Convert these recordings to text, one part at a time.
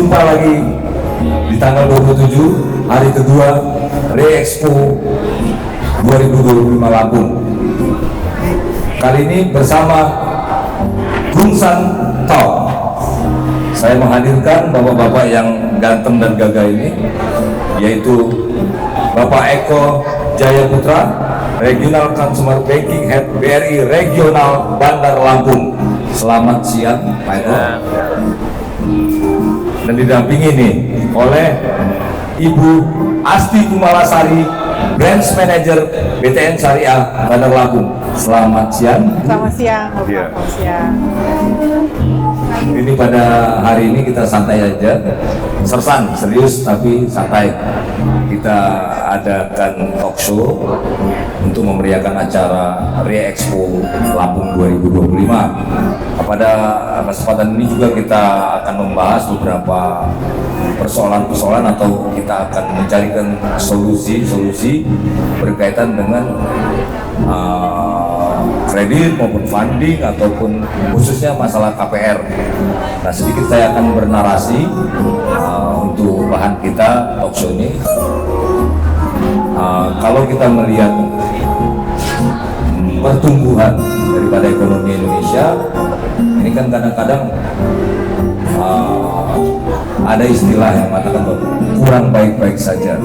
Jumpa lagi di tanggal 27 hari kedua Re-Expo 2025 Lampung. Kali ini bersama Gungsan Talk. Saya menghadirkan bapak-bapak yang ganteng dan gagah ini, yaitu Bapak Eko Jaya Putra, Regional Consumer Banking Head BRI Regional Bandar Lampung. Selamat siang Pak Eko. Dan didampingi nih oleh Ibu Asti Kumalasari, Branch Manager BTN Syariah Bandar Lampung. Selamat siang. Selamat siang. Ya. Selamat siang. Ini pada hari ini kita santai aja, sersan, serius tapi santai. Kita adakan talk show untuk memeriahkan acara Re-Expo Lampung 2025. Pada kesempatan ini juga kita akan membahas beberapa persoalan-persoalan atau kita akan mencarikan solusi-solusi berkaitan dengan kredit maupun funding ataupun khususnya masalah KPR. Nah, sedikit saya akan bernarasi untuk bahan kita talk show ini. Kalau kita melihat pertumbuhan daripada ekonomi Indonesia, ini kan kadang-kadang ada istilah yang mengatakan kurang baik-baik saja,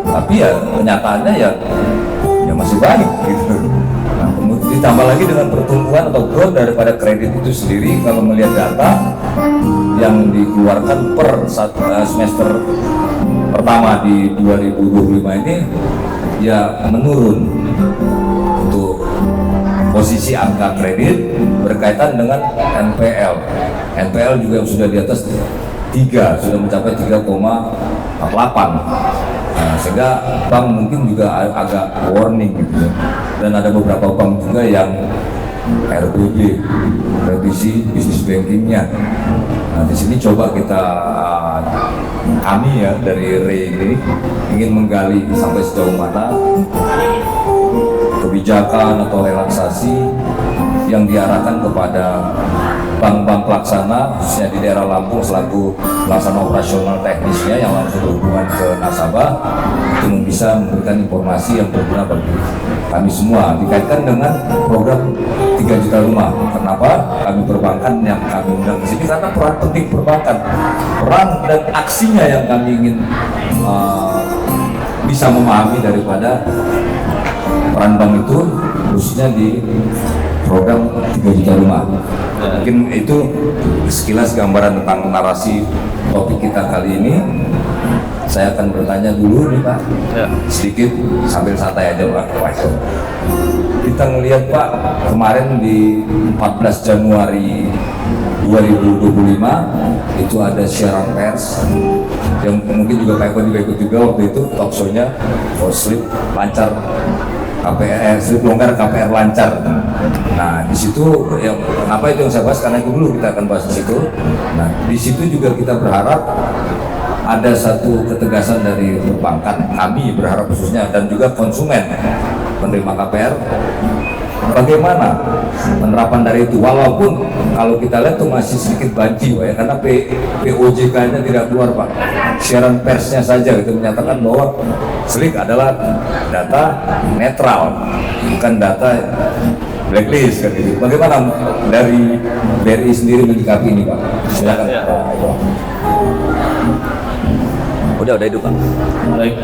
tapi ya kenyataannya ya masih baik gitu. Nah, ditambah lagi dengan pertumbuhan atau growth daripada kredit itu sendiri, kalau melihat data yang dikeluarkan per semester pertama di 2025 ini ya menurun untuk posisi angka kredit berkaitan dengan NPL. NPL juga sudah di atas 3, sudah mencapai 3,8. Nah, sehingga bank mungkin juga agak warning gitu. Dan ada beberapa bank juga yang RBB, revisi bisnis bankingnya. Nah, di sini coba kita kami ya dari RE ini ingin menggali sampai sejauh mana kebijakan atau relaksasi yang diarahkan kepada bank-bank pelaksana khususnya di daerah Lampung selaku pelaksana operasional teknisnya yang langsung berhubungan ke nasabah, itu bisa memberikan informasi yang berguna bagi kami semua dikaitkan dengan program 3 juta rumah. Kenapa kami perbankan yang kami undang ke sini? Karena peran penting perbankan, peran dan aksinya yang kami ingin bisa memahami daripada peran bank itu khususnya di program 3 juta rumah. Mungkin itu sekilas gambaran tentang narasi topik kita kali ini. Saya akan bertanya dulu nih Pak, sedikit sambil santai aja Pak. Kita ngelihat Pak, kemarin di 14 Januari 2025 itu ada siaran pers yang mungkin juga Pak Eko juga ikut juga waktu itu talk show-nya slip lancar KPR, slip longgar KPR lancar. Nah, di situ yang apa itu yang saya bahas, karena itu dulu kita akan bahas di situ. Nah, di situ juga kita berharap ada satu ketegasan dari perbankan, kami berharap khususnya, dan juga konsumen penerima KPR, bagaimana penerapan dari itu. Walaupun kalau kita lihat tuh masih sedikit banci ya, karena POJK-nya tidak keluar Pak. Siaran persnya saja itu menyatakan bahwa SLIK adalah data netral, bukan data blacklist kan gitu. Bagaimana dari BRI sendiri menyikapi ini Pak? Silakan. Udah itu Pak. Baik.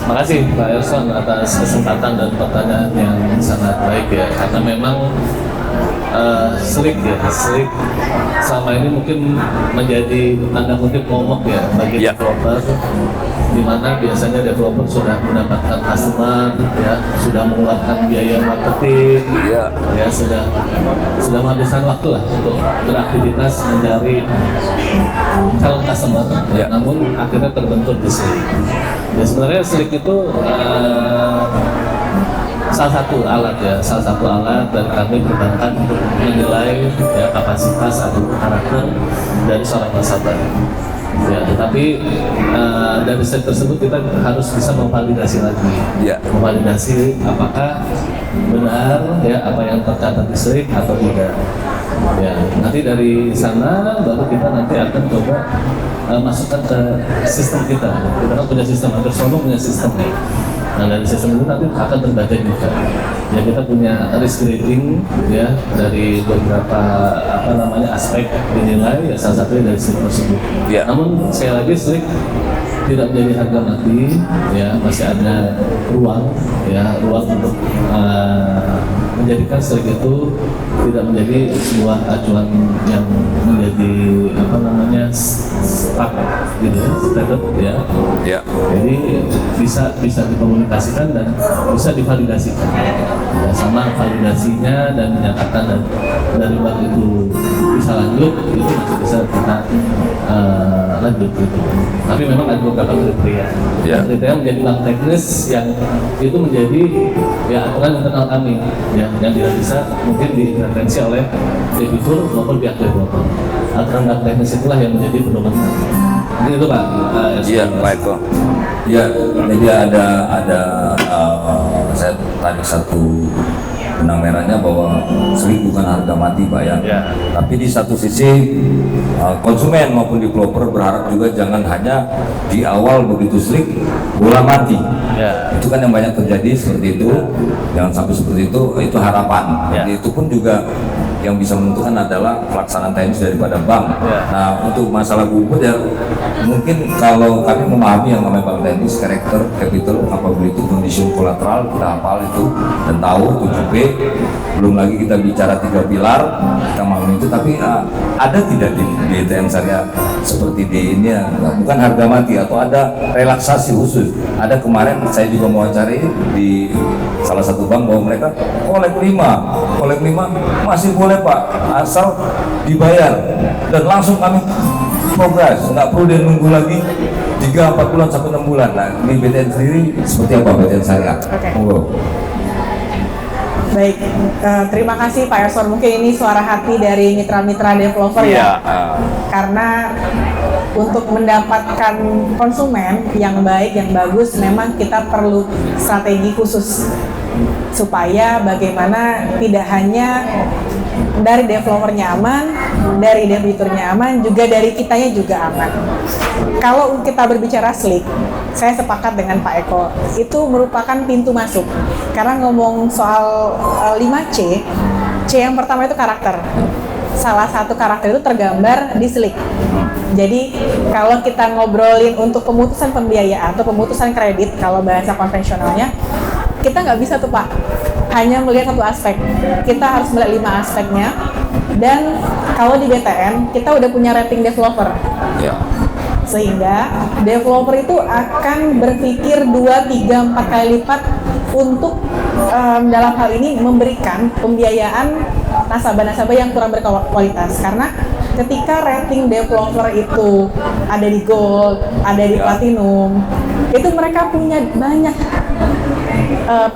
Makasih Pak Erson atas kesempatan dan pertanyaan yang sangat baik ya, karena memang SLIK selama ini mungkin menjadi tanda kutip momok ya bagi developer, di mana biasanya developer sudah mendapatkan customer ya, sudah mengeluarkan biaya marketing ya, sudah menghabiskan waktu lah untuk beraktivitas mencari calon customer namun akhirnya terbentur di SLIK. Ya sebenarnya SLIK itu salah satu alat dan kami perbankan untuk menilai ya kapasitas atau karakter dari seorang nasabah. Ya, tetapi dari riset tersebut kita harus bisa memvalidasi lagi, memvalidasi apakah benar ya apa yang tercatat di SLIC atau tidak. Ya, nanti dari sana baru kita nanti akan coba masukkan ke sistem kita. Kita kan punya sistem, hampir semua punya sistem. Nah, dari sistem itu nanti akan terbaca juga. Ya, kita punya risk rating ya dari beberapa aspek dinilai, ya salah satunya dari SLIC tersebut. Namun sekali lagi SLIC tidak menjadi harga mati, ya masih ada ruang untuk menjadikan SLIC itu tidak menjadi sebuah acuan yang menjadi stuck gitu ya, status ya. Jadi bisa dikomunikasikan dan bisa divalidasikan. Ya, sama validasinya dan menyatakan dan dari bank itu bisa lanjut, itu masih bisa kita lanjut gitu. Tapi memang ada beberapa kriteria. Kriteria menjadi bank teknis yang itu menjadi ya aturan internal kami yang tidak bisa mungkin diintervensi oleh debitur maupun pihak developer. Aturan bank teknis itulah yang menjadi pedoman kami. Mungkin itu Pak. Iya, baik kok. Ya, jadi ada saya tadi satu benang merahnya bahwa SLIC bukan harga mati Pak ya. Tapi di satu sisi konsumen maupun developer berharap juga jangan hanya di awal begitu SLIC bola mati. Itu kan yang banyak terjadi seperti itu. Jangan sampai seperti itu harapan. Jadi itu pun juga yang bisa menentukan adalah pelaksanaan teknis daripada bank. Nah, untuk masalah bubut ya mungkin kalau kami memahami yang namanya bank teknis, karakter, capital, capability, condition, collateral, kita hafal itu dan tahu 7P. Belum lagi kita bicara 3 pilar, kita memahami itu. Tapi ada tidak di BTN Syariah seperti di ini ya, bukan harga mati atau ada relaksasi khusus? Ada kemarin saya juga mau cari di salah satu bank bahwa mereka kolek 5 masih boleh Pak, asal dibayar dan langsung kami progres, nggak perlu dia nunggu lagi 3-4 bulan sampai 6 bulan. Nah, ini BTN sendiri seperti apa BTN Syariah? Baik, terima kasih Pak Erson. Mungkin ini suara hati dari mitra-mitra developer ya. Karena untuk mendapatkan konsumen yang baik, yang bagus, memang kita perlu strategi khusus supaya bagaimana tidak hanya dari developernya aman, dari debiturnya aman, juga dari kitanya juga aman. Kalau kita berbicara SLIC, saya sepakat dengan Pak Eko, itu merupakan pintu masuk. Karena ngomong soal 5C, C yang pertama itu karakter. Salah satu karakter itu tergambar di SLIC. Jadi kalau kita ngobrolin untuk pemutusan pembiayaan atau pemutusan kredit, kalau bahasa konvensionalnya, kita nggak bisa tuh Pak hanya melihat satu aspek, kita harus melihat 5 aspeknya. Dan kalau di BTN kita udah punya rating developer, sehingga developer itu akan berpikir 2, 3, 4 kali lipat untuk dalam hal ini memberikan pembiayaan nasabah-nasabah yang kurang berkualitas. Karena ketika rating developer itu ada di gold, ada di platinum, itu mereka punya banyak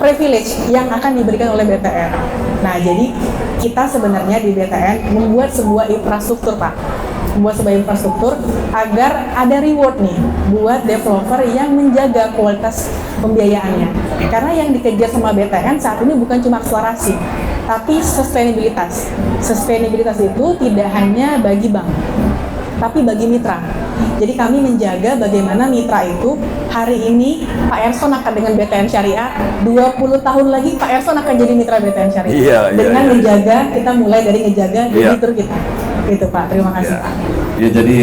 privilege yang akan diberikan oleh BTN. Nah, jadi kita sebenarnya di BTN membuat sebuah infrastruktur Pak, agar ada reward nih buat developer yang menjaga kualitas pembiayaannya. Karena yang dikejar sama BTN saat ini bukan cuma akselerasi, tapi sustainabilitas. Sustainabilitas itu tidak hanya bagi bank, tapi bagi mitra. Jadi kami menjaga bagaimana mitra itu hari ini Pak Erson akan dengan BTN Syariah, 20 tahun lagi Pak Erson akan jadi mitra BTN Syariah. Dengan menjaga, kita mulai dari ngejaga debitur kita. Gitu Pak, terima kasih Pak. Ya, jadi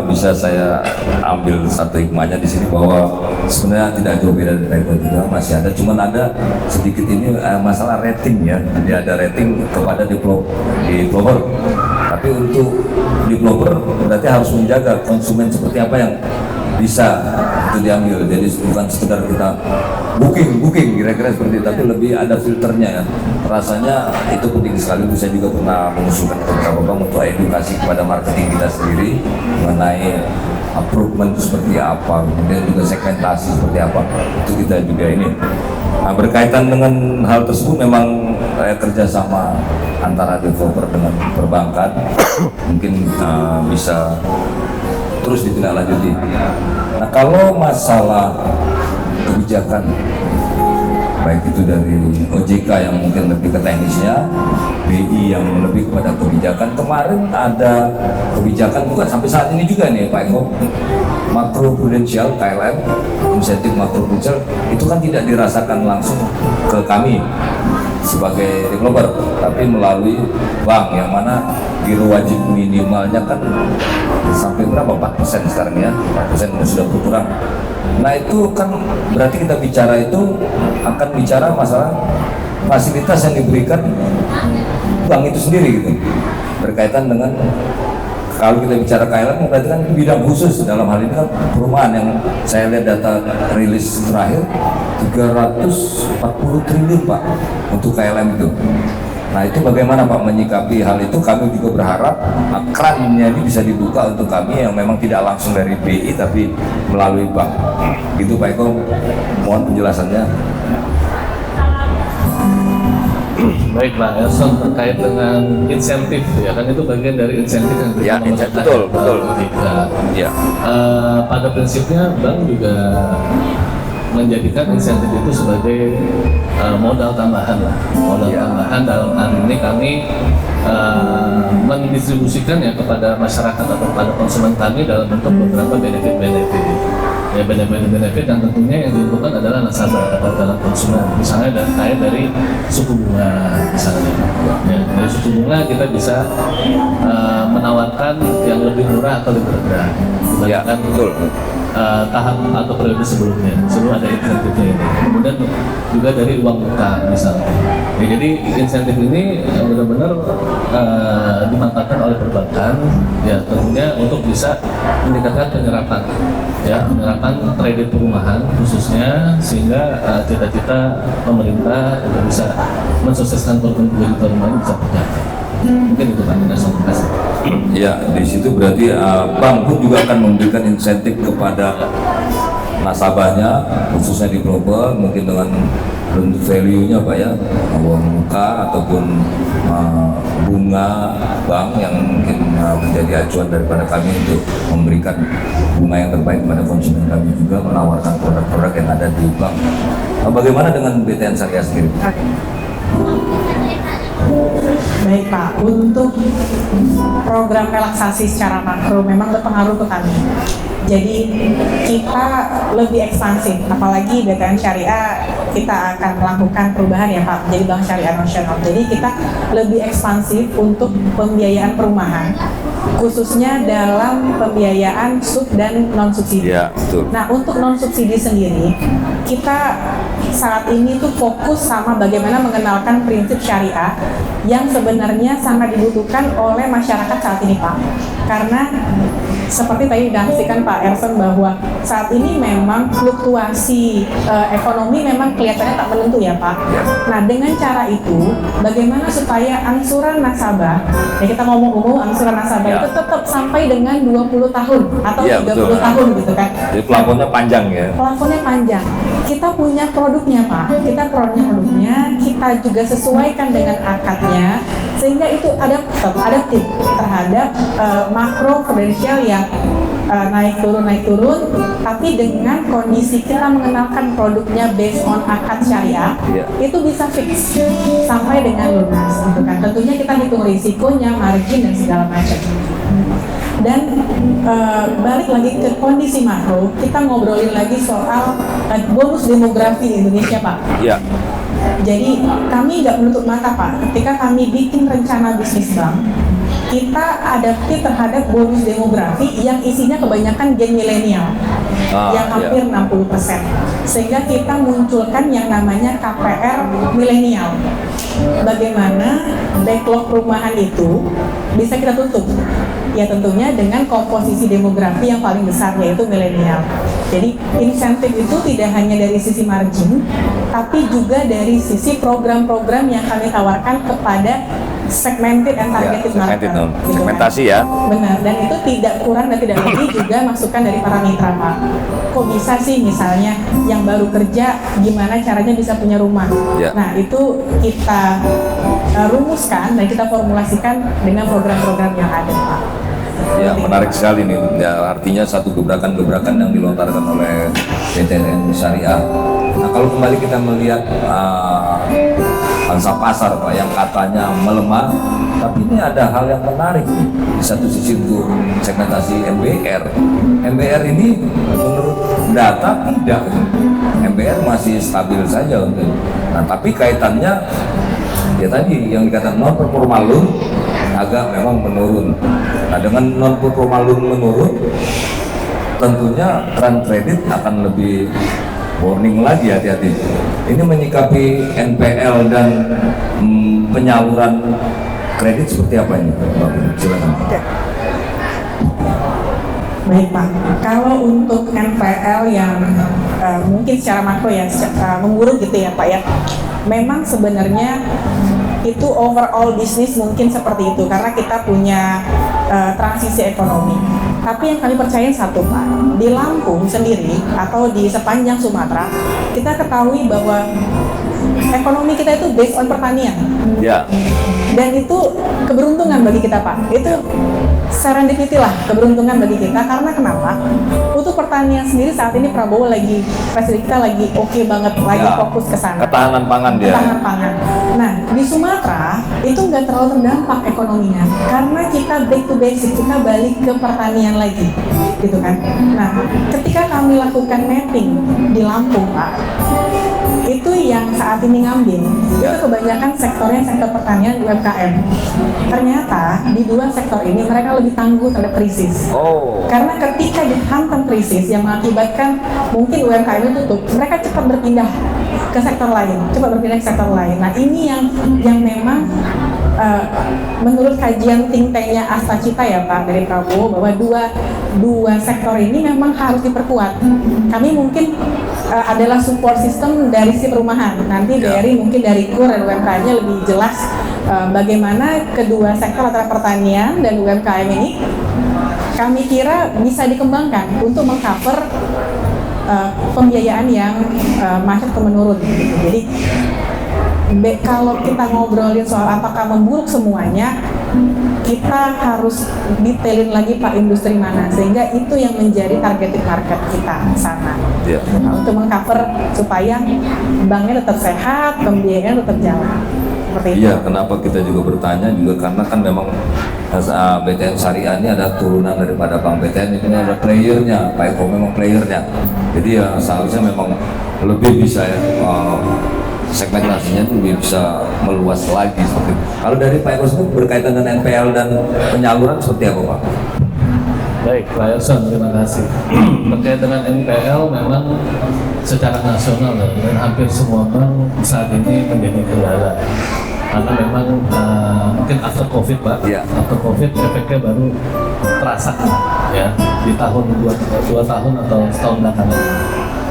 bisa saya ambil satu hikmahnya di sini bahwa sebenarnya tidak jauh beda dari itu juga, masih ada, cuman ada sedikit ini masalah rating ya. Jadi ada rating kepada developer. Tapi untuk developer berarti harus menjaga konsumen seperti apa yang bisa itu diambil. Jadi bukan sekedar kita booking kira-kira seperti itu, tapi lebih ada filternya ya. Rasanya itu penting sekali. Saya juga pernah mengusulkan beberapa bank untuk edukasi kepada marketing kita sendiri mengenai approval itu seperti apa, kemudian juga segmentasi seperti apa. Itu kita juga ini Nah, berkaitan dengan hal tersebut memang kerjasama antara developer dengan perbankan mungkin bisa terus ditindaklanjuti. Nah, kalau masalah kebijakan baik itu dari OJK yang mungkin lebih ke teknisnya, BI yang lebih kepada kebijakan. Kemarin ada kebijakan bukan sampai saat ini juga nih Pak Eko, makroprudensial KLM, insentif makroprudensial itu kan tidak dirasakan langsung ke kami sebagai developer, tapi melalui bank yang mana giro wajib minimalnya kan sampai berapa 4% sekarang ya, 4% sudah berkurang. Nah itu kan berarti kita bicara itu akan bicara masalah fasilitas yang diberikan bank itu sendiri gitu, berkaitan dengan kalau kita bicara KLM berarti kan bidang khusus. Dalam hal ini kan perumahan yang saya lihat data rilis terakhir 340 triliun Pak untuk KLM itu. Nah itu bagaimana Pak menyikapi hal itu? Kami juga berharap kerannya ini bisa dibuka untuk kami yang memang tidak langsung dari BI tapi melalui bank. Gitu Pak Eko, mohon penjelasannya. Baik Pak Elson, terkait dengan insentif ya kan itu bagian dari insentif yang Ya, diberikan betul. Ya. Pada prinsipnya bank juga menjadikan insentif itu sebagai modal tambahan lah, tambahan. Dalam hal ini kami mendistribusikan ya kepada masyarakat atau kepada konsumen kami dalam bentuk beberapa benefit-benefit. Ya, benefit yang tentunya yang dibutuhkan adalah nasabah atau dalam konsumen, misalnya dari suku bunga misalnya. Ya, dari suku bunga kita bisa menawarkan yang lebih murah atau lebih rendah dibandingkan tahap atau periode sebelumnya, sebelum ada insentifnya ini. Kemudian juga dari uang muka misalnya. Ya, jadi insentif ini benar-benar dimanfaatkan oleh perbankan ya tentunya untuk bisa meningkatkan penyerapan kredit perumahan khususnya, sehingga cita-cita pemerintah untuk bisa mensukseskan pertumbuhan perumahan bisa tercapai. Mungkin itu Pak, terima kasih. Ya, di situ berarti bank pun juga akan memberikan insentif kepada nasabahnya, khususnya developer, mungkin dengan bentuk value-nya Pak ya, uang muka ataupun bunga bank yang mungkin menjadi acuan daripada kami untuk memberikan bunga yang terbaik kepada konsumen kami, juga menawarkan produk-produk yang ada di bank. Bagaimana dengan BTN Syariah sendiri? Baik Pak, untuk program relaksasi secara makro memang berpengaruh ke kami. Jadi kita lebih ekspansif, apalagi BTN Syariah kita akan melakukan perubahan ya Pak, jadi Bank Syariah Nasional. Jadi kita lebih ekspansif untuk pembiayaan perumahan, khususnya dalam pembiayaan sub dan non subsidi. Ya, betul. Nah untuk non subsidi sendiri, kita saat ini tuh fokus sama bagaimana mengenalkan prinsip syariah yang sebenarnya sangat dibutuhkan oleh masyarakat saat ini Pak. Karena seperti tadi disampaikan Pak Erson bahwa saat ini memang fluktuasi ekonomi memang kelihatannya tak menentu ya Pak. Nah dengan cara itu bagaimana supaya angsuran nasabah, ya kita ngomong umum angsuran nasabah itu tetap sampai dengan 20 tahun atau 30 tahun gitu kan. Jadi plafonnya panjang ya. Plafonnya panjang. Kita punya produknya Pak, kita produknya, kita juga sesuaikan dengan akadnya, sehingga itu adaptif terhadap makro prudensial yang naik turun, tapi dengan kondisi kita mengenalkan produknya based on akad syariah, itu bisa fix sampai dengan lunas, gitu kan. Tentunya kita hitung risikonya, margin dan segala macam. Dan balik lagi ke kondisi makro, kita ngobrolin lagi soal bonus demografi Indonesia Pak. Iya. Jadi kami nggak menutup mata Pak, ketika kami bikin rencana bisnis bank, kita adaptif terhadap bonus demografi yang isinya kebanyakan gen milenial yang hampir 60%, sehingga kita munculkan yang namanya KPR milenial. Bagaimana backlog perumahan itu bisa kita tutup? Ya tentunya dengan komposisi demografi yang paling besar, yaitu milenial. Jadi insentif itu tidak hanya dari sisi margin, tapi juga dari sisi program-program yang kami tawarkan kepada segmented and targeted market. Gitu kan. Segmentasi ya. Benar, dan itu tidak kurang dan tidak lebih juga masukan dari para mitra Pak. Kok bisa sih misalnya yang baru kerja gimana caranya bisa punya rumah? Ya. Nah itu kita rumuskan dan kita formulasikan dengan program-program yang ada Pak. Ya, menarik sekali nih. Ya, artinya satu gebrakan-gebrakan yang dilontarkan oleh BTN Syariah. Nah, kalau kembali kita melihat pangsa pasar Pak yang katanya melemah, tapi ini ada hal yang menarik nih. Di satu sisi untuk segmentasi MBR. MBR ini menurut data tidak, MBR masih stabil saja untuk. Nah, tapi kaitannya ya tadi yang dikatakan non performa loan agak memang menurun. Nah, dengan non performa loan menurun, tentunya tren kredit akan lebih warning lagi, hati-hati. Ini menyikapi NPL dan penyaluran kredit seperti apa ini, Pak? Silakan. Baik Pak, kalau untuk NPL yang mungkin secara makro ya memburuk gitu ya Pak ya, memang sebenarnya itu overall bisnis mungkin seperti itu karena kita punya transisi ekonomi. Tapi yang kami percaya satu Pak, di Lampung sendiri atau di sepanjang Sumatera kita ketahui bahwa ekonomi kita itu based on pertanian. Ya. Dan itu keberuntungan bagi kita Pak. Itu serendipity lah, keberuntungan bagi kita. Karena kenapa? Untuk pertanian sendiri saat ini Prabowo presiden kita lagi oke banget, lagi fokus ke sana. Ketahanan pangan dia. Ketahanan pangan. Nah, di Sumatera itu nggak terlalu terdampak ekonominya karena kita back to basic, kita balik ke pertanian lagi, gitu kan. Nah, ketika kami lakukan mapping di Lampung Pak, itu yang saat ini ngambil itu kebanyakan sektornya sektor pertanian UMKM. Ternyata di dua sektor ini mereka lebih tangguh terhadap krisis. Karena ketika dihantam krisis yang mengakibatkan mungkin UMKM itu tutup, mereka cepat berpindah ke sektor lain, Nah ini yang memang menurut kajian think tanknya Asta Cita ya Pak dari Prabowo bahwa dua sektor ini memang harus diperkuat. Kami mungkin adalah support system dari si perumahan. Nanti mungkin dari KUR dan UMKM-nya lebih jelas bagaimana kedua sektor antara pertanian dan UMKM ini kami kira bisa dikembangkan untuk mengcover pembiayaan yang macet atau menurun. Jadi kalau kita ngobrolin soal apakah memburuk semuanya, kita harus detailin lagi Pak industri mana sehingga itu yang menjadi targeted market kita sana. Nah, untuk mengcover supaya banknya tetap sehat, pembiayaan tetap jalan. Iya, kenapa kita juga bertanya juga karena kan memang BTN Syariah ini ada turunan daripada Bank BTN, ini ada playernya, Pak Eko memang playernya. Jadi ya seharusnya memang lebih bisa ya segmentasinya itu lebih bisa meluas lagi seperti itu. Kalau dari Pak Eko sendiri berkaitan dengan NPL dan penyaluran seperti apa Pak? Baik, Pak Erson, terima kasih. Terkait dengan NPL memang secara nasional dan hampir semua bank saat ini menjadi kendala. Karena memang mungkin after COVID Pak, after COVID efeknya baru terasa ya di tahun 2 tahun atau setahun belakangan.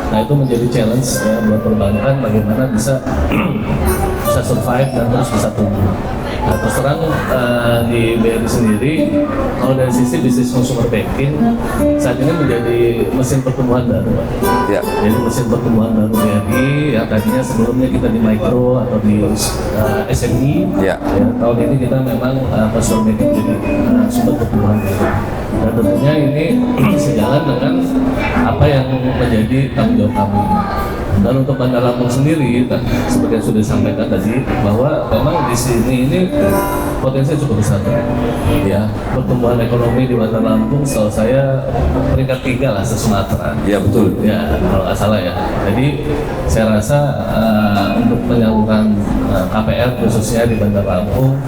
Nah itu menjadi challenge ya buat perbankan bagaimana bisa survive dan terus bisa tumbuh. Nah terus terang di BRI sendiri kalau dari sisi bisnis consumer banking saat ini menjadi mesin pertumbuhan baru Pak. Jadi mesin pertumbuhan baru BRI yang tadinya sebelumnya kita di micro atau di SME tahun ini kita memang consumer banking jadi sumber pertumbuhan baru. Dan tentunya ini sejalan dengan apa yang menjadi tanggung jawab kami. Dan untuk Bandar Lampung sendiri, seperti yang sudah disampaikan tadi, bahwa memang di sini ini potensinya cukup besar. Ya, pertumbuhan ekonomi di Bandar Lampung, setahu saya peringkat 3 lah se-Sumatera. Iya betul. Ya, kalau nggak salah ya. Jadi saya rasa untuk penyaluran KPR khususnya di Bandar Lampung,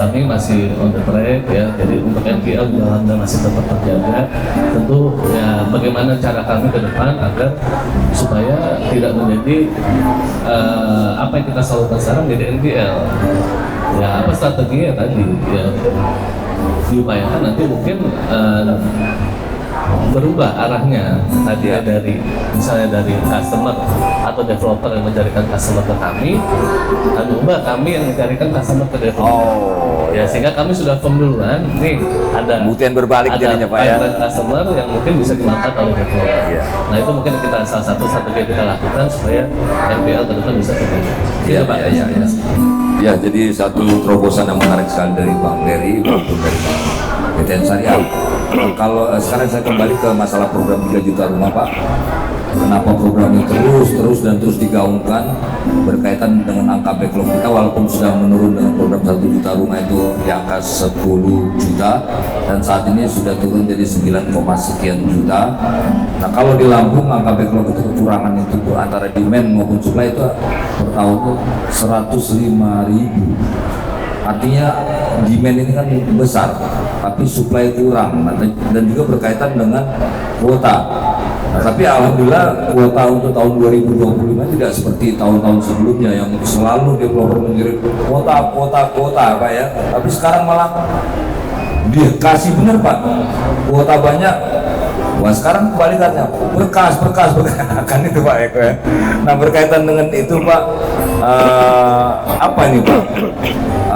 kami masih on the track ya. Jadi untuk NPL juga alhamdulillah masih tetap terjaga. Tentu ya bagaimana cara kami ke depan agar supaya tidak menjadi apa yang kita salurkan sekarang menjadi NPL. Ya apa strateginya tadi ya diupayakan nanti mungkin berubah arahnya tadinya dari misalnya dari customer atau developer yang mencarikan customer ke kami, dan berubah kami yang mencarikan customer ke developer. Ya, sehingga kami sudah firm duluan, nih ada Buktian berbalik ada jadinya Pak ya. pipeline customer yang mungkin bisa dimanfaatkan oleh developer. Nah itu mungkin kita salah satu strategi yang kita lakukan supaya NPL ke depan bisa terjadi. Iya Pak. Ya, jadi satu terobosan yang menarik sekali dari Bang Dery maupun dari Bang BTN Syariah. Kalau sekarang saya kembali ke masalah program 3 juta rumah Pak. Kenapa program ini terus digaungkan berkaitan dengan angka backlog kita, walaupun sudah menurun dengan program 1 juta rumah itu di angka 10 juta dan saat ini sudah turun jadi 9, sekian juta. Nah kalau di Lampung angka backlog itu kekurangan itu antara demand maupun supply itu per tahun itu 105.000. Artinya demand ini kan besar tapi supply kurang dan juga berkaitan dengan kuota. Nah, tapi alhamdulillah kuota untuk tahun 2025 tidak seperti tahun-tahun sebelumnya yang selalu developer mengirim kuota Pak ya. Tapi sekarang malah dia kasih benar Pak, kuota banyak. Wah sekarang kebalikannya, berkas kan itu Pak Eko ya. Nah berkaitan dengan itu Pak, apa ini Pak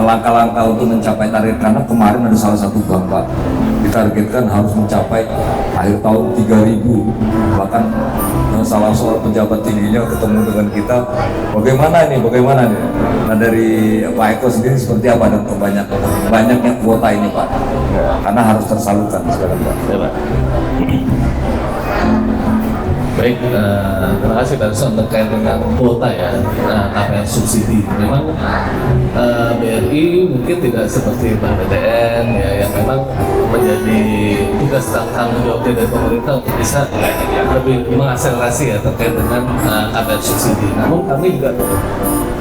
langkah-langkah untuk mencapai target, karena kemarin ada salah satu bank Pak ditargetkan harus mencapai akhir tahun 3.000, bahkan salah seorang pejabat tingginya ketemu dengan kita, bagaimana nih. Nah dari Pak Eko sendiri seperti apa dan banyaknya kuota ini Pak, karena harus tersalurkan sekarang Pak. Ya, Pak. Baik, terima kasih Pak Ruslan terkait dengan kuota ya, KPR subsidi. Memang BRI mungkin tidak seperti Bank BTN ya, yang memang menjadi tugas tanggung jawab dari pemerintah untuk bisa lebih mengakselerasi ya terkait dengan KPR subsidi. Namun kami juga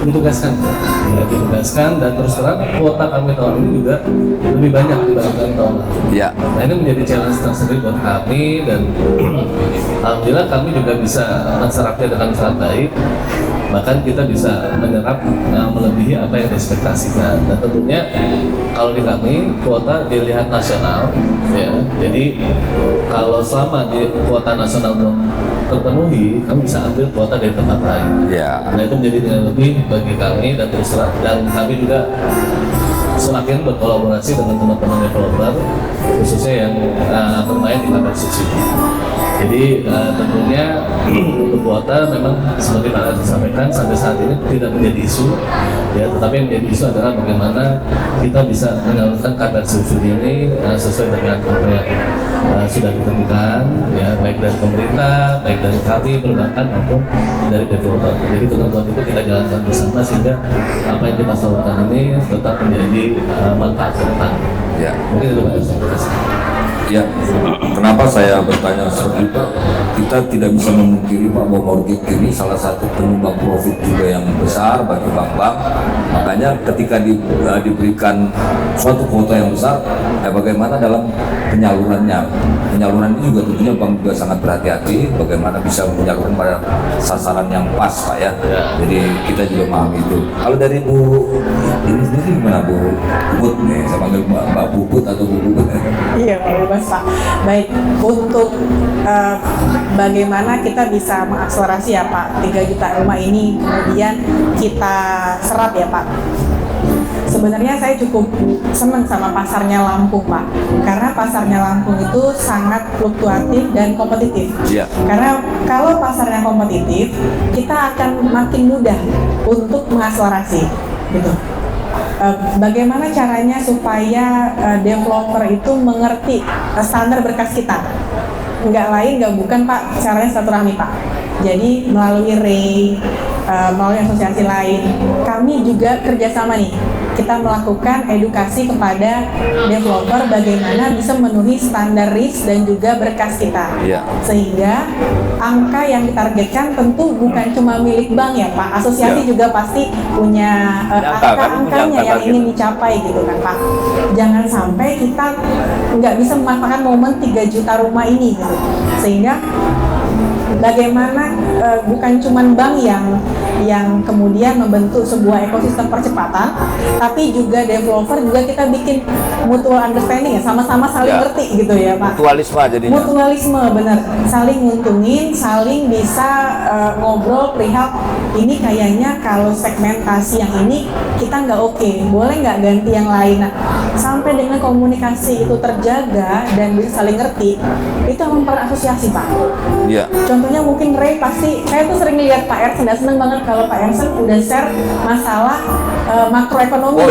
ditugaskan dan terus terang kuota kami tahun ini juga lebih banyak dibandingkan tahun lalu. Ya. Nah ini menjadi challenge tersendiri buat kami dan alhamdulillah kami juga bisa menserapnya dengan sangat baik. Bahkan kita bisa menyerap melebihi apa yang diekspektasikan. Dan tentunya kalau di kami kuota dilihat nasional ya. Jadi kalau selama di kuota nasional belum terpenuhi, kami bisa ambil kuota dari tempat lain. Ya. Nah itu menjadi nilai lebih bagi kami dan terus terang, dan kami juga semakin berkolaborasi dengan teman-teman developer khususnya yang bermain di KPR subsidi. Jadi tentunya untuk kuota memang seperti Pak Aziz sampaikan sampai saat ini tidak menjadi isu ya, tetapi yang menjadi isu adalah bagaimana kita bisa menyalurkan KPR subsidi ini sesuai dengan apa yang sudah ditentukan ya, baik dari pemerintah, baik dari kami perbankan maupun dari developer. Jadi ketentuan itu kita jalankan bersama sehingga apa yang kita salurkan ini tetap menjadi manfaat ke depan. Ya. Mungkin itu Pak Aziz. Ya, kenapa saya bertanya seperti itu? Kita tidak bisa memungkiri Pak bahwa mortgage ini salah satu penyumbang profit juga yang besar bagi bank-bank. Makanya ketika diberikan suatu kuota yang besar, bagaimana dalam penyalurannya? Penyaluran ini juga tentunya bank juga sangat berhati-hati bagaimana bisa menyalurkan pada sasaran yang pas Pak ya. Jadi kita juga memahami itu. Kalau dari Bu ini sendiri gimana Bu Puput nih? Saya panggil Mbak Puput atau Bu Puput? Iya, Pak. Baik, untuk bagaimana kita bisa mengakselerasi ya Pak 3 juta rumah ini kemudian kita serap ya Pak. Sebenarnya saya cukup senang sama pasarnya Lampung Pak, karena pasarnya Lampung itu sangat fluktuatif dan kompetitif. Iya. Karena kalau pasarnya kompetitif, kita akan makin mudah untuk mengakselerasi, gitu. Bagaimana caranya supaya developer itu mengerti standar berkas kita? Nggak bukan Pak, caranya silaturahmi Pak. Jadi melalui REI, melalui asosiasi lain, kami juga kerjasama nih. Kita melakukan edukasi kepada developer bagaimana bisa memenuhi standar risk dan juga berkas kita. Ya. Sehingga angka yang ditargetkan tentu bukan cuma milik bank ya Pak, asosiasi juga pasti punya angka-angkanya yang ingin dicapai gitu kan Pak. Jangan sampai kita nggak bisa memanfaatkan momen 3 juta rumah ini gitu. Sehingga bagaimana bukan cuman bank yang kemudian membentuk sebuah ekosistem percepatan, tapi juga developer juga kita bikin mutual understanding ya, sama-sama saling ngerti gitu ya Pak. Mutualisme jadinya. Mutualisme benar, saling nguntungin, saling bisa ngobrol perihal ini kayaknya kalau segmentasi yang ini kita nggak oke, boleh nggak ganti yang lain. Nah, sampai dengan komunikasi itu terjaga dan bisa saling ngerti, itu memperasosiasi Pak. Iya. Contohnya mungkin Ray pasti, saya tuh sering lihat Pak Ersen, dan seneng banget kalau Pak Ersen udah share masalah makroekonomi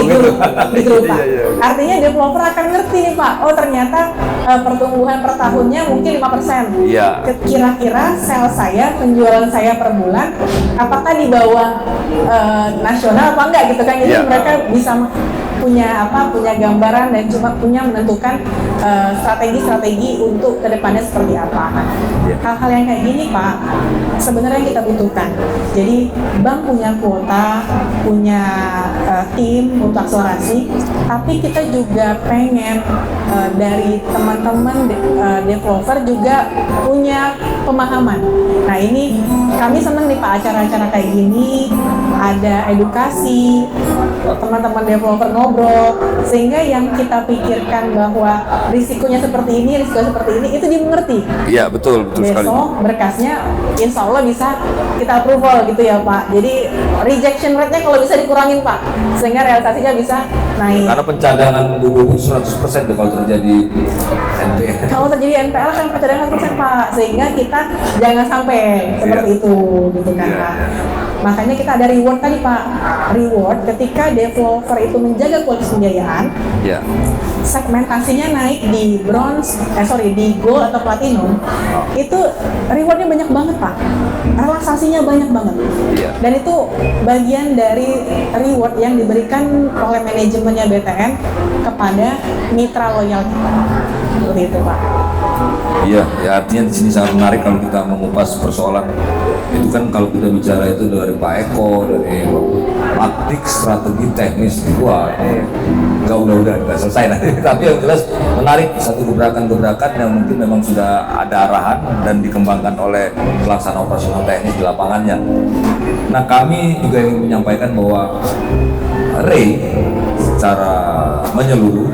di grup Pak. Artinya developer akan ngerti nih Pak, oh ternyata pertumbuhan per tahunnya mungkin 5%. Iya. Kira-kira sales saya, penjualan saya per bulan, apakah di bawah nasional apa enggak gitu kan? Jadi mereka bisa punya gambaran dan cuma punya menentukan strategi-strategi untuk kedepannya seperti apa. Hal-hal yang kayak gini Pak, sebenarnya kita butuhkan. Jadi bank punya kuota, punya tim untuk akselerasi, tapi kita juga pengen dari teman-teman developer juga punya pemahaman. Nah ini kami senang nih Pak, acara-acara kayak gini, ada edukasi, teman-teman developer ngobrol, sehingga yang kita pikirkan bahwa risikonya seperti ini, itu dimengerti. Iya betul sekali. Besok berkasnya insya Allah bisa kita approval gitu ya Pak. Jadi rejection rate-nya kalau bisa dikurangin Pak, sehingga realisasinya bisa naik. Karena pencadangan buku 100% deh kalau terjadi NPL. Kalau terjadi NPL kan pencadangan 100% Pak, sehingga kita jangan sampai seperti itu gitu kan Pak. Makanya kita ada reward tadi Pak. Reward ketika developer itu menjaga kualitas pembiayaan, segmentasinya naik di di gold atau platinum, itu rewardnya banyak banget Pak, relaksasinya banyak banget. Dan itu bagian dari reward yang diberikan oleh manajemennya BTN kepada mitra loyal kita, seperti itu Pak. Iya, ya artinya di sini sangat menarik kalau kita mengupas persoalan itu kan. Kalau kita bicara itu dari Pak Eko, dari taktik, strategi, teknis, wah udah selesai nanti. Tapi yang jelas menarik, satu gebrakan-gebrakan yang mungkin memang sudah ada arahan dan dikembangkan oleh pelaksana operasional teknis di lapangannya. Nah kami juga ingin menyampaikan bahwa Ray secara menyeluruh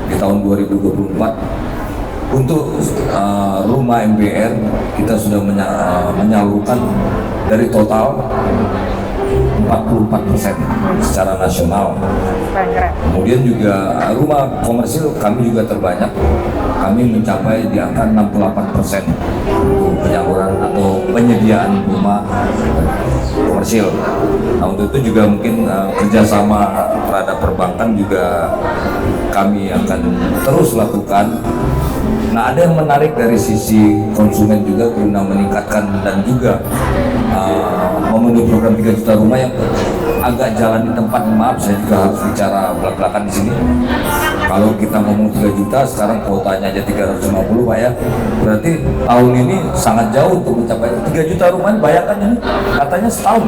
di tahun 2024 untuk rumah MBR kita sudah menyalurkan dari total 44% secara nasional. Kemudian juga rumah komersil kami juga terbanyak. Kami mencapai di angka 68% untuk penyaluran atau penyediaan rumah komersil. Nah untuk itu juga mungkin kerjasama terhadap perbankan juga kami akan terus lakukan. Nah ada yang menarik dari sisi konsumen juga guna meningkatkan dan juga memenuhi program 3 juta rumah yang agak jalan di tempat. Maaf saya juga harus bicara belak-belakan di sini. Kalau kita ngomong 3 juta, sekarang kuotanya aja 350 Pak ya. Berarti tahun ini sangat jauh untuk mencapai 3 juta rumah. Bayangkan ini katanya setahun.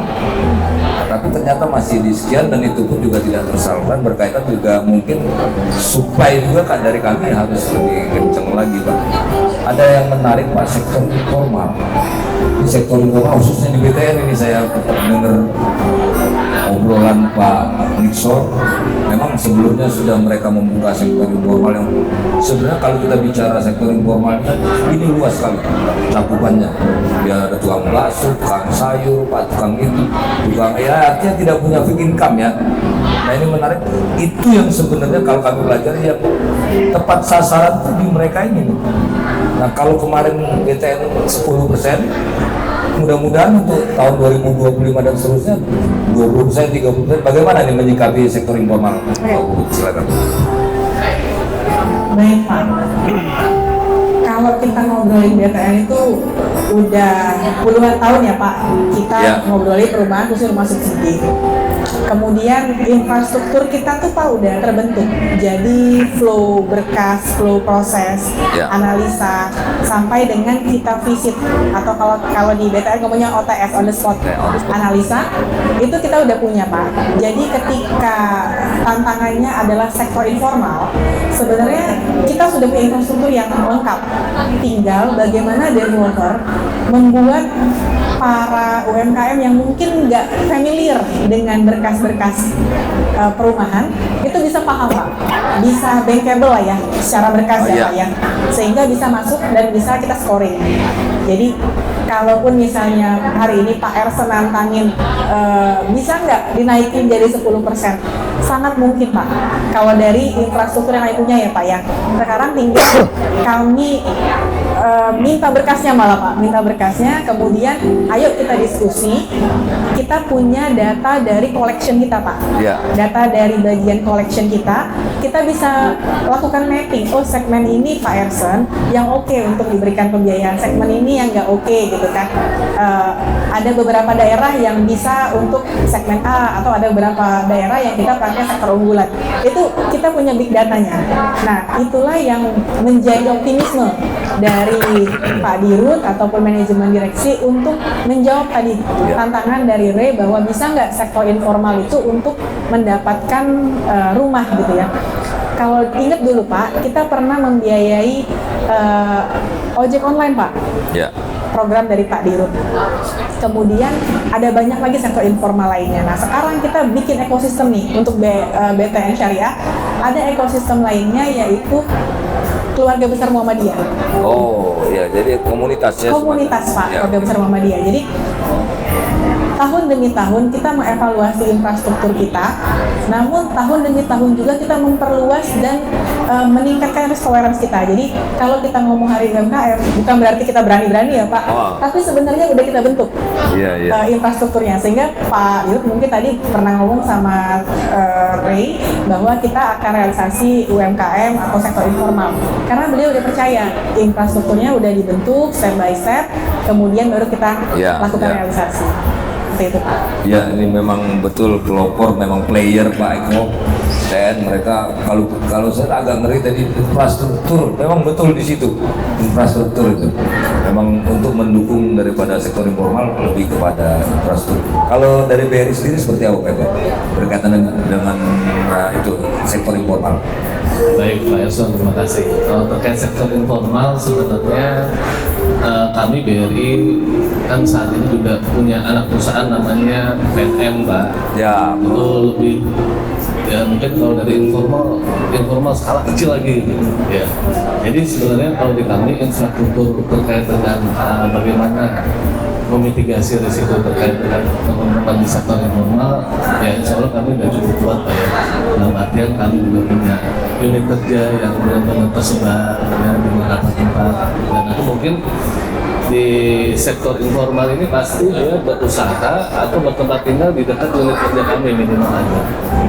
Tapi ternyata masih di sekian, dan itu pun juga tidak tersalurkan. Berkaitan juga mungkin supply juga kan dari kami harus lebih kenceng lagi Pak. Ada yang menarik Pak, sektor informal. Di sektor informal khususnya di BTN ini saya dengar obrolan Pak Nixon. Memang sebelumnya sudah mereka membuka sektor informal yang sebenarnya kalau kita bicara sektor informal ini luas sekali cakupannya. Ya ada tukang bakso, tukang sayur, Pak tukang itu, tukang artinya tidak punya fixed income ya. Nah ini menarik, itu yang sebenarnya kalau kami belajar ya tepat sasaran itu di mereka ini. Nah kalau kemarin BTN 10%, mudah-mudahan untuk tahun 2025 dan seterusnya 20%, 30%. Bagaimana nih menyikapi sektor informal? Silakan. Baik Pak. Kalau kita ngobrolin BTN itu udah puluhan tahun ya Pak, kita ngobrolin perumahan khusus rumah subsidi. Kemudian infrastruktur kita tuh Pak udah terbentuk, jadi flow berkas, flow proses, analisa, sampai dengan kita visit, atau kalau di BTN ngomongnya OTS, on the spot, analisa, itu kita udah punya Pak. Jadi ketika tantangannya adalah sektor informal, sebenarnya kita sudah punya infrastruktur yang lengkap, tinggal bagaimana developer membuat para UMKM yang mungkin nggak familiar dengan berkas-berkas perumahan itu bisa paham Pak, bisa bankable lah ya secara berkas ya Pak ya, sehingga bisa masuk dan bisa kita scoring. Jadi kalaupun misalnya hari ini Pak Ersen nantangin bisa nggak dinaikin jadi 10%, sangat mungkin Pak. Kalau dari infrastruktur yang punya ya Pak ya, sekarang tinggal kami minta berkasnya malah Pak, minta berkasnya, kemudian ayo kita diskusi, kita punya data dari collection kita Pak, data dari bagian collection kita bisa lakukan mapping, oh segmen ini Pak Ersen yang oke untuk diberikan pembiayaan, segmen ini yang nggak oke gitu kan. Ada beberapa daerah yang bisa untuk segmen A, atau ada beberapa daerah yang kita pakai sektor unggulan, itu kita punya big datanya. Nah itulah yang menjadi optimisme dari Pak Dirut ataupun manajemen direksi untuk menjawab tadi tantangan dari Ray bahwa bisa nggak sektor informal itu untuk mendapatkan rumah gitu ya. Kalau ingat dulu Pak, kita pernah membiayai ojek online Pak, program dari Pak Dirut. Kemudian ada banyak lagi sektor informal lainnya. Nah sekarang kita bikin ekosistem nih untuk BTN Syariah, ada ekosistem lainnya yaitu Keluarga Besar Muhammadiyah. Oh ya, jadi komunitasnya. Komunitas Pak, Keluarga Besar Muhammadiyah. Jadi tahun demi tahun kita mengevaluasi infrastruktur kita, namun tahun demi tahun juga kita memperluas dan meningkatkan risk tolerance kita. Jadi kalau kita ngomong hari UMKM, bukan berarti kita berani-berani ya Pak, tapi sebenarnya udah kita bentuk infrastrukturnya, sehingga Pak Dirut mungkin tadi pernah ngomong sama Ray bahwa kita akan realisasi UMKM atau sektor informal, karena beliau udah percaya infrastrukturnya udah dibentuk step by step, kemudian baru kita lakukan realisasi. Itu Pak. Ya, ini memang betul pelopor, memang player Pak Eko. Dan mereka kalau saya agak ngeri tadi infrastruktur, memang betul di situ infrastruktur itu. Memang untuk mendukung daripada sektor informal lebih kepada infrastruktur. Kalau dari BRI sendiri seperti apa Pak berkaitan dengan itu sektor informal? Baik Pak Erson, terima kasih. Kalau terkait sektor informal sebenarnya kami BRI kan saat ini juga punya anak perusahaan namanya PNM Pak. Ya. Itu lebih ya mungkin kalau dari informal skala kecil lagi gitu. Ya. Jadi sebenarnya kalau di kami infrastruktur terkait dengan bagaimana memitigasi risiko terkait dengan teman-teman di sektor informal, ya insya Allah kami sudah cukup kuat Pak ya. Dalam artian kami juga punya unit kerja yang benar-benar tersebar ya, di beberapa tempat, dan itu mungkin di sektor informal ini pasti dia berusaha atau bertempat tinggal di dekat unit kerja kami minimal aja.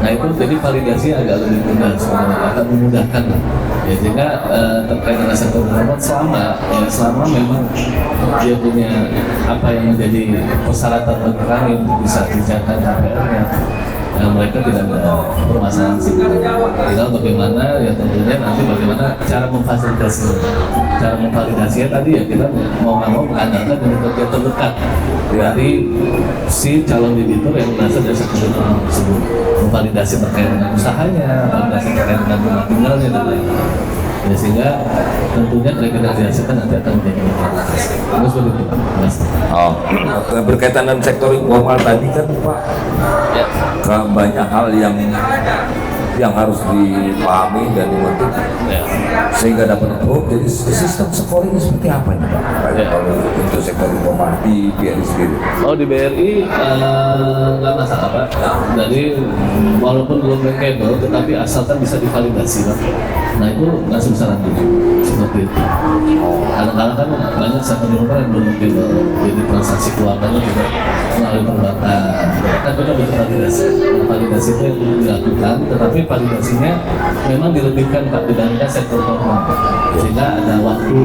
Nah itu jadi validasi agak lebih mudah sebenarnya, akan memudahkan lah. Ya sehingga terkait dengan sektor informal selama memang dia punya apa yang menjadi persyaratan bagi kami untuk bisa dijalankan KPR-nya, mereka tidak ada permasalahan sih. Tinggal bagaimana ya tentunya nanti bagaimana cara memfasilitasi. Cara memvalidasinya tadi ya kita mau nggak mau mengandalkan unit kerja terdekat dari si calon debitur yang berasal dari sektor informal tersebut. Memvalidasi terkait dengan usahanya, validasi terkait dengan rumah tinggalnya dan lain-lain. Ya, sehingga tentunya regenerasikan nanti akan menjadi informasi. Terus begitu Pak. Berkaitan dengan sektor informal tadi kan Pak, banyak hal yang harus dipahami dan dimengerti sehingga dapat improve. Jadi sistem scoring seperti apa nih Pak? Kalau untuk sektor informal di BRI sendiri? Oh di BRI nggak masalah Pak. Jadi walaupun belum bankable, tetapi asalkan bisa divalidasi Pak. Nah itu nggak sebesar itu seperti itu. Kadang-kadang kan banyak sektor informal yang belum bankable, jadi transaksi keuangannya juga melalui perbankan. Kan kita bisa validasi. Validasi itu yang dilakukan, tetapi validasinya memang dilebihkan Pak dibandingkan sektor formal, sehingga ada waktu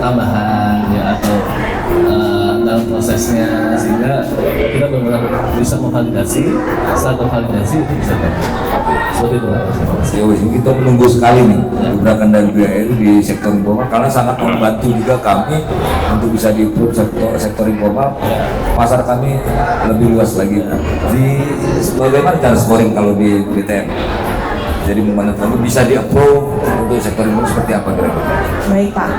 tambahan ya atau dalam prosesnya, sehingga kita benar-benar bisa memvalidasi. Setelah tervalidasi itu bisa seperti itu. Ya wis, kita menunggu sekali nih gebrakan dari BRI di sektor informal, karena sangat membantu juga kami untuk bisa di-improve sektor informal. Pasar kami lebih luas lagi. Bagaimana cara scoring kalau di BTN? Jadi mana kami bisa di-approve untuk untuk sektor informal seperti apa kira-kira? Baik Pak,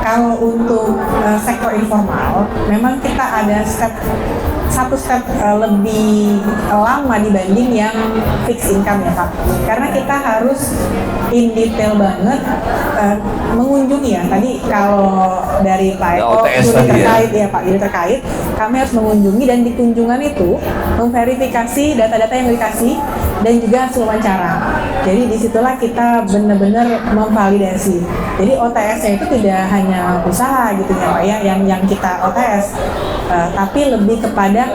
kalau untuk sektor informal, memang kita ada satu step lebih lama dibanding yang fixed income ya Pak. Karena kita harus in detail banget mengunjungi ya. Tadi kalau dari Pak Eko, OTS juri tadi terkait ya Pak, juri terkait, kami harus mengunjungi dan di kunjungan itu memverifikasi data-data yang dikasih dan juga hasil wawancara. Jadi disitulah kita benar-benar memvalidasi. Jadi OTS-nya itu tidak hanya usaha gitu ya Pak ya, yang kita OTS, tapi lebih kepada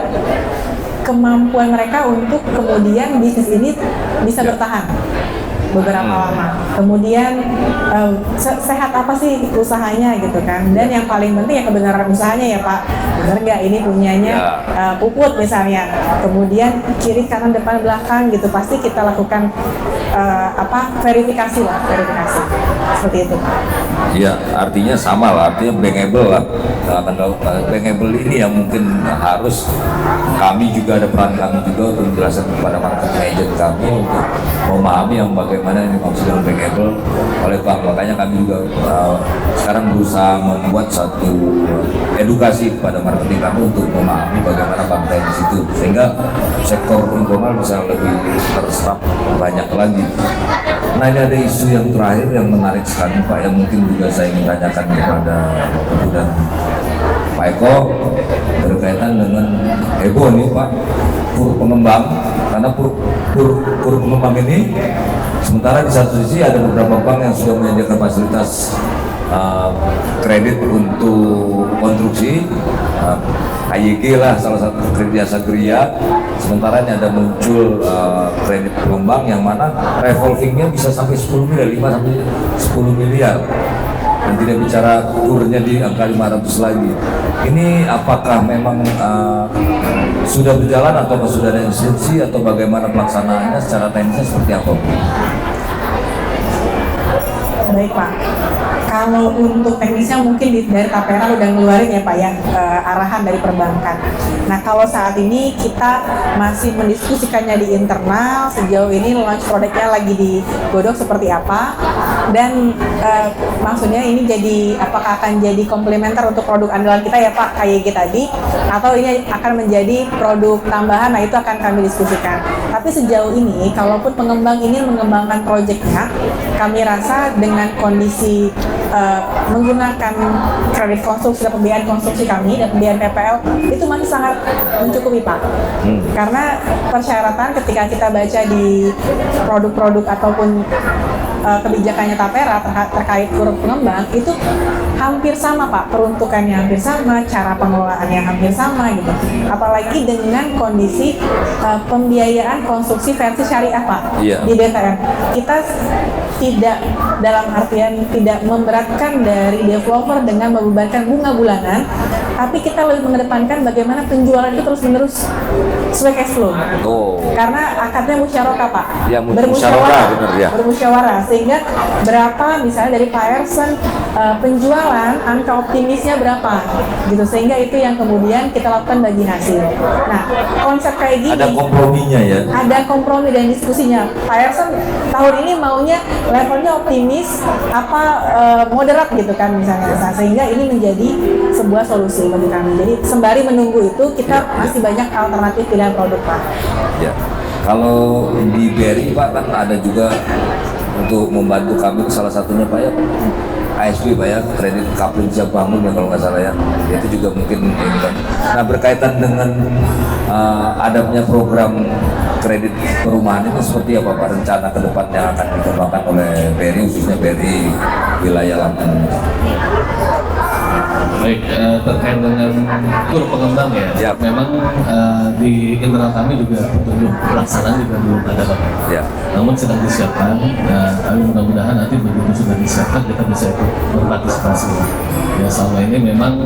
kemampuan mereka untuk kemudian bisnis ini bisa bertahan beberapa lama. Kemudian sehat apa sih usahanya gitu kan. Dan yang paling penting ya kebenaran usahanya ya Pak. Benar nggak ini punyanya Puput misalnya. Kemudian kiri kanan depan belakang gitu pasti kita lakukan verifikasi. Seperti itu. Ya, artinya sama lah, artinya bankable lah. Bankable ini yang mungkin harus kami juga ada peran kami juga untuk menjelaskan kepada marketing agent kami untuk memahami yang bagaimana ini maksud dengan bankable oleh bank. Makanya kami juga sekarang berusaha membuat satu edukasi kepada marketing kami untuk memahami bagaimana bank di situ sehingga sektor informal bisa lebih terserap banyak lagi. Nah ini ada isu yang terakhir yang menarik sekali Pak, yang mungkin juga saya ingin tanyakan kepada Bapak Ibu dan Pak Eko berkaitan dengan heboh nih Pak, pengembang, karena pengembang ini sementara di satu sisi ada beberapa bank yang sudah menyediakan fasilitas kredit untuk konstruksi, AYG lah salah satu kredit jasa geria. Sementara ini ada muncul kredit pengembang yang mana revolvingnya bisa sampai 10 miliar, 5 sampai 10 miliar. Dan tidak bicara kurnya di angka 500 lagi. Ini apakah memang sudah berjalan atau sudah ada instruksi atau bagaimana pelaksanaannya secara teknisnya seperti apa? Baik Pak, kalau untuk teknisnya mungkin dari Tapera udah ngeluarin ya Pak ya arahan dari perbankan. Nah kalau saat ini kita masih mendiskusikannya di internal, sejauh ini launch produknya lagi digodok seperti apa dan maksudnya ini jadi apakah akan jadi komplementer untuk produk andalan kita ya Pak KYG tadi atau ini akan menjadi produk tambahan, nah itu akan kami diskusikan. Tapi sejauh ini kalaupun pengembang ingin mengembangkan proyeknya, kami rasa dengan kondisi menggunakan kredit konstruksi dan pembiayaan konstruksi kami dan pembiayaan PPL itu masih sangat mencukupi Pak. Karena persyaratan ketika kita baca di produk-produk ataupun kebijakannya Tapera terkait kuruk pengembang itu hampir sama Pak, peruntukannya hampir sama, cara pengelolaannya hampir sama gitu. Apalagi dengan kondisi pembiayaan konstruksi versi syariah Pak di BTN. Kita tidak dalam artian tidak memberatkan dari developer dengan membebankan bunga bulanan, tapi kita lebih mengedepankan bagaimana penjualan itu terus-menerus sesuai cash flow. Karena akadnya musyawarah Pak. Ya, bermusyawarah benar ya. Bermusyawarah sehingga berapa misalnya dari Pak Ersen penjualan angka optimisnya berapa gitu sehingga itu yang kemudian kita lakukan bagi hasil. Nah konsep kayak gini ada komprominya ya. Ada kompromi dan diskusinya. Pak Ersen tahun ini maunya levelnya optimis apa moderat gitu kan misalnya. Sehingga ini menjadi sebuah solusi bagi kami. Jadi sembari menunggu itu kita masih banyak alternatif pilihan produk Pak. Ya. Kalau di BRI Pak kan ada juga untuk membantu kami salah satunya Pak ya ASB Pak ya, kredit Kapling Siap Bangun ya kalau nggak salah ya, itu juga mungkin ini kan. Nah berkaitan dengan adanya program kredit perumahan itu seperti apa Pak rencana ke depan yang akan dikembangkan oleh BRI khususnya BRI wilayah Lampung? Baik, terkait dengan kur pengembang ya, memang di internal kami juga petunjuk pelaksanaan juga belum ada Pak. Namun sedang disiapkan, kami mudah-mudahan nanti begitu sudah disiapkan kita bisa ikut berpartisipasi. Ya selama ini memang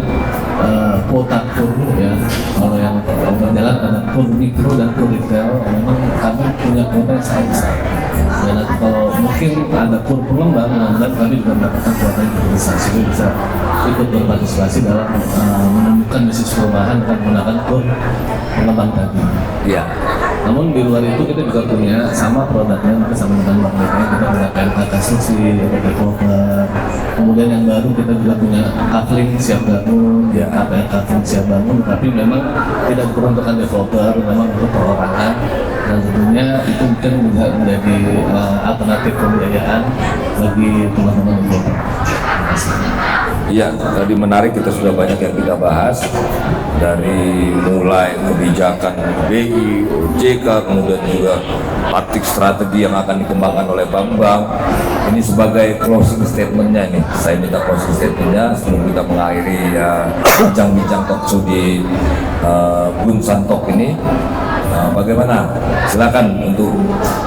kuota kur ya, kalau yang berjalan ada kur mikro dan kur retail, memang kami punya kuota yang sangat besar. Dan kalau mungkin ada kur pengembang, mudah-mudahan kami juga mendapatkan kuota yang lebih besar sehingga bisa ikut berpartisipasi dalam menemukan bisnis perumahan dengan menggunakan kur pengembang tadi. Iya. Namun di luar itu kita juga punya sama produknya, sama dengan Bank BTN kita punya PLK konstruksi, ada developer. Kemudian yang baru kita juga punya Kafling siap bangun, ya KPR Kafling siap bangun, tapi memang tidak diperuntukkan developer, memang untuk perorangan. Dan tentunya itu mungkin juga menjadi alternatif pembiayaan bagi teman-teman developer. Iya, tadi menarik, kita sudah banyak yang kita bahas, dari mulai kebijakan BI, OJK, kemudian juga taktik strategi yang akan dikembangkan oleh bank-bank. Ini sebagai closing statementnya nih, saya minta closing statementnya sebelum kita mengakhiri bincang-bincang talkshow di Bunsan Talk ini. Bagaimana? Silakan untuk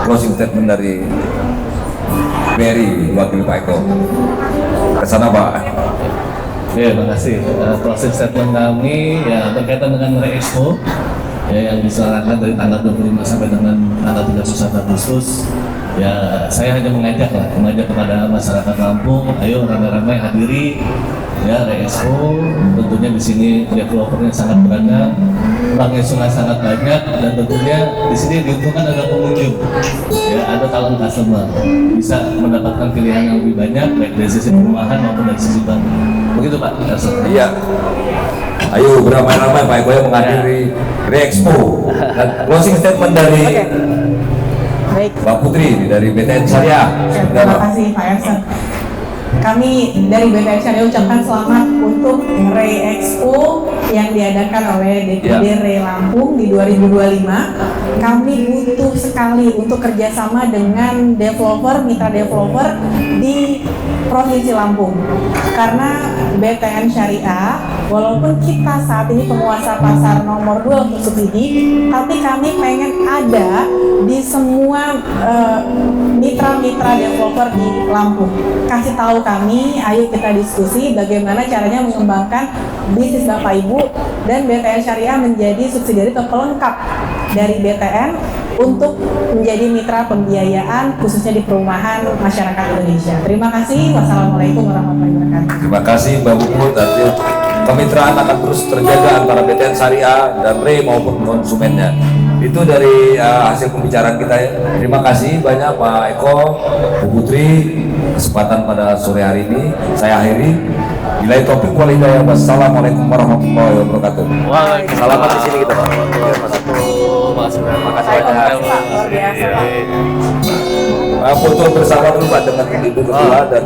closing statement dari BRI, wakil Pak Eko. Kesana Pak. Ya, terima kasih. Closing statement kami ya berkaitan dengan Re-Expo ya, yang diselenggarakan dari tanggal 25 sampai dengan tanggal 31 Agustus. Ya, saya hanya mengajak kepada masyarakat Lampung, ayo ramai-ramai hadiri ya Re-Expo. Tentunya di sini developernya sangat beragam, banknya sangat banyak, dan tentunya di sini diuntungkan ada pengunjung, ya ada calon customer, bisa mendapatkan pilihan yang lebih banyak baik dari sisi perumahan maupun dari sisi bank. Begitu Pak. Iya. Ayo beramai-ramai Pak Eko yang menghadiri Re-Expo. Dan closing statement dari Baik. Mbak Putri dari BTN Syariah. Terima kasih Pak Ersan. Kami dari BTN Syariah ucapkan selamat untuk Re-Expo yang diadakan oleh DPD Re Lampung di 2025. Kami butuh sekali untuk kerjasama dengan developer, mitra developer di Provinsi Lampung. Karena BTN Syariah, walaupun kita saat ini penguasa pasar nomor 2 untuk subsidi, tapi kami pengen ada di semua mitra-mitra developer di Lampung. Kasih tahu kami, ayo kita diskusi bagaimana caranya mengembangkan bisnis Bapak Ibu dan BTN Syariah menjadi subsidiari atau pelengkap dari BTN untuk menjadi mitra pembiayaan khususnya di perumahan masyarakat Indonesia. Terima kasih. Wassalamualaikum warahmatullahi wabarakatuh. Terima kasih Mbak Puput. Nanti kemitraan akan terus terjaga antara BTN Syariah dan Re maupun konsumennya. Itu dari hasil pembicaraan kita ya. Terima kasih banyak Pak Eko, Bu Putri, kesempatan pada sore hari ini. Saya akhiri. Bila topik wal hidayah. Wassalamualaikum warahmatullahi wabarakatuh. Selamat di sini kita Pak. Terima kasih Pak, banyak. luar biasa Pak. Foto bersama dulu Pak dengan ibu ketua dan